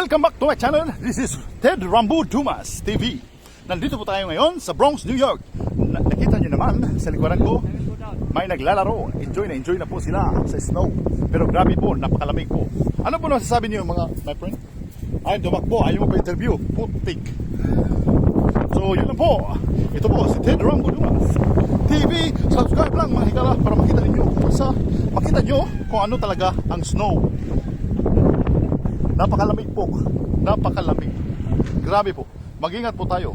Welcome back to my channel. This is Ted Rambo Dumas TV. Nandito po tayo ngayon sa Bronx, New York. Nakita nyo naman sa likuran ko, may naglalaro. Enjoy na po sila sa snow. Pero grabe po, napakalamig po. Ano po nasasabi niyo mga my friend? Ay, tumakbo, ayaw mo pa interview. Putik. So, yun lang po. Ito po si Ted Rambo Dumas TV. Subscribe lang mga higala para makita nyo kung ano talaga ang snow. Napakalamig po. Napakalamig. Grabe po. Mag-ingat po tayo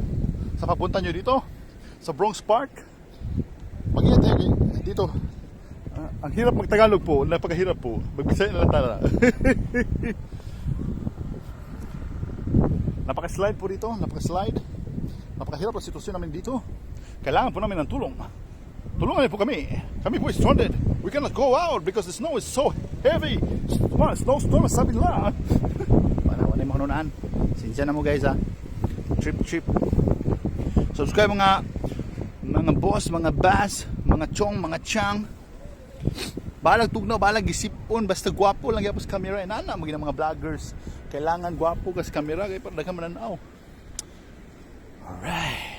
sa papunta nyo dito sa Bronx Park. Mag-ingat tayo dito. Ang hirap mag-Tagalog po. Napakahirap po. Mag-Bisaya na lang tala. Napaka-slide po dito. Napaka-slide. Napakahirap ang sitwasyon namin dito. Kailangan po namin ng tulong. Tulungan po kami. Kami po is stranded. We cannot go out because the snow is so heavy. Snowstorm sabi nila. Wala yung makununaan. Sinsya na mo guys ha. Trip. Subscribe mga boss, mga bass, mga chong, mga chang. Balag tugnaw, balag isipon. Basta gwapo lang yapos camera. Nana mo mga vloggers. Kailangan gwapo kas camera. Kaya parang dagang mananaw. Alright.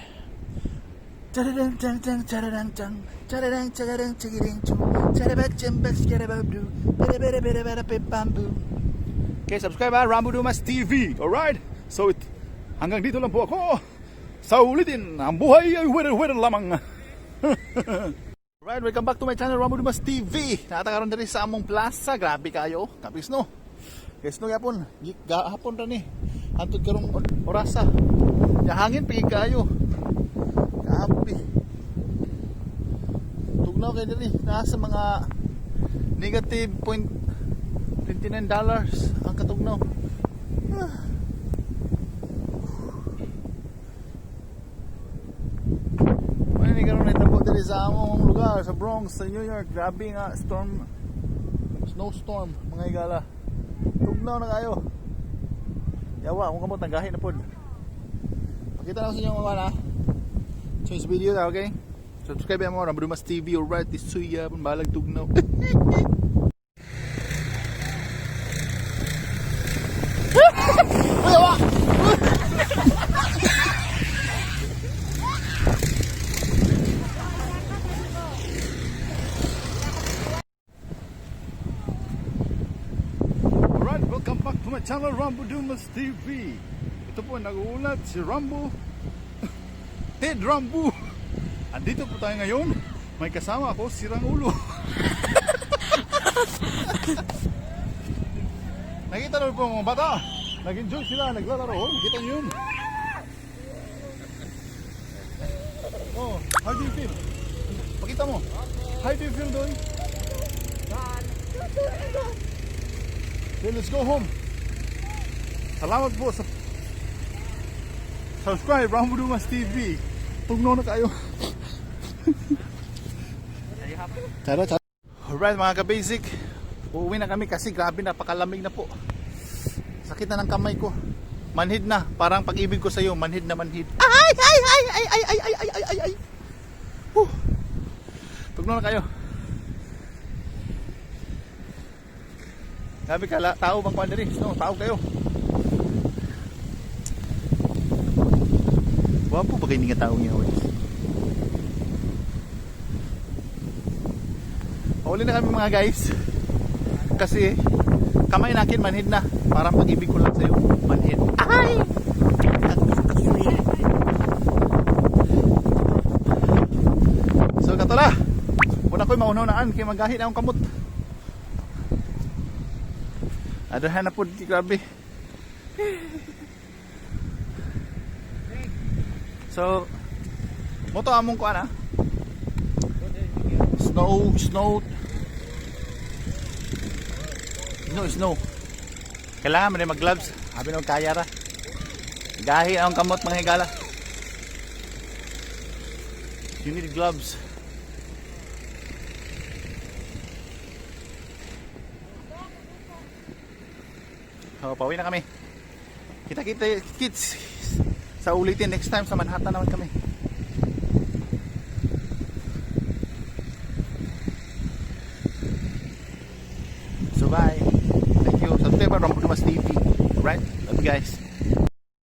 Chadadang chang chang chadadang chang chadadang chadadang chigiring chung chadabak chambak chadababdu bere bambu. Okay, subscribe ha, Rambo Dumas TV. Alright? So hanggang dito lang po ako. Sa ulitin, ang buhay ay weather lamang. Alright, welcome back to my channel, Rambo Dumas TV. Nakatakaroon din sa among plaza. Grabe kayo. Kapis no. Guys no yapon. Gahapon ra ni. Antod karong orasa. Ya hangin pigi kayo. Grabe. Tugnaw kayo diri. Nasa mga negative $29 ang katugnaw. May karon nitabo diri sa among lugar sa Bronx, sa New York. Grabe nga snowstorm mga igala. Tugnaw na kayo. Yawa, kung kamot nagahi na pod. Pakita na ko sa inyo mga na. Change video na, okay? Subscribe mo Rambo Dumas TV. Alright, this suya pun balag tugnaw. Alright, welcome back to my channel, Rambo Dumas TV. Ito po nag-uulat si Rambo Ted Rambo. Andito po tayo ngayon. May kasama ako, sirang ulo. Nakita na po mga bata. Nag-enjoy sila, naglalaro. Nakita nyo yun. Oh, how do you feel? Pakita mo. How do you feel doon? Okay, let's go home. Salamat po sa subscribe, Rambo Dumas TV. Tugnaw na kayo. Tara. Alright mga ka-basic, uuwi na kami kasi grabe napakalamig na po. Sakit na ng kamay ko. Manhid na, parang pag-ibig ko sa iyo, manhid na manhid. Ay. Tugnaw na kayo. Grabe ka, tao bang kuwan diri? No, tao kayo. Wapo ba kayo nga tao niya? Uli na kami mga guys. Kasi kamay nakin manhid na. Parang pag-ibig ko lang sa'yo. Manhid. Ay! So katula. Una ko'y maunaan kaya magahit akong kamot. Adahan na po. Grabe. So, moto among ko ana. Snow. Kailangan mo rin mag-gloves. Habi na kaya ra. Gahi ang kamot mga higala. You need gloves. So, pauwi na kami. Kita kids. Sa ulitin next time sa Manhattan naman kami. So bye. Thank you. Subscribe Rambo Dumas TV. Right? guys.